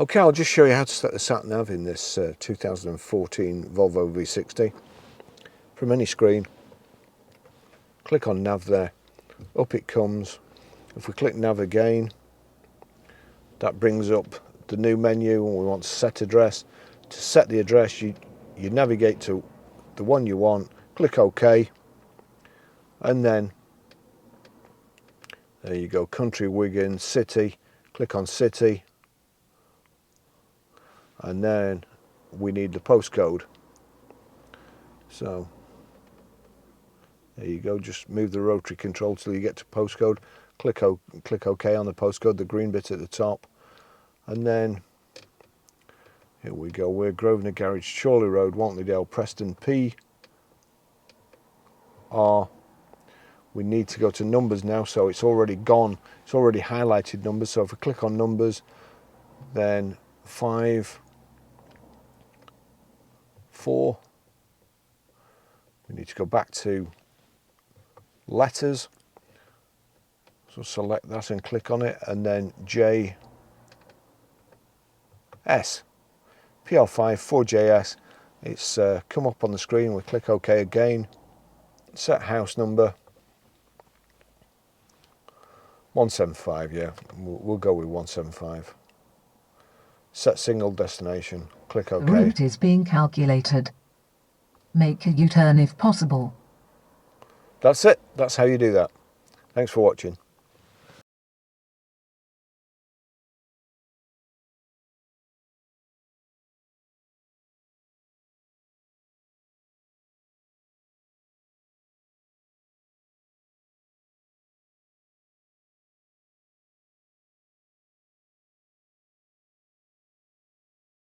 Okay, I'll just show you how to set the sat nav in this 2014 Volvo V60 from any screen. Click on nav there, up it comes. If we click nav again, that brings up the new menu and we want to set address. To set the address, you navigate to the one you want, click OK, and then there you go, country, Wigan, city, click on city, and then we need the postcode. So there you go, just move the rotary control till you get to postcode, click OK on the postcode, the green bit at the top, and then here we go, we're Grosvenor Garage, Chorley Road, Wantleydale, Preston, PR. We need to go to numbers now, so it's already gone, it's already highlighted numbers. So if we click on numbers, then 5, 4, we need to go back to letters, so select that and click on it, and then JS, PR5 4JS. It's come up on the screen. We click OK again, set house number 175, yeah, we'll go with 175. Set single destination, click OK. The route is being calculated. Make a U-turn if possible. That's it, that's how you do that. Thanks for watching.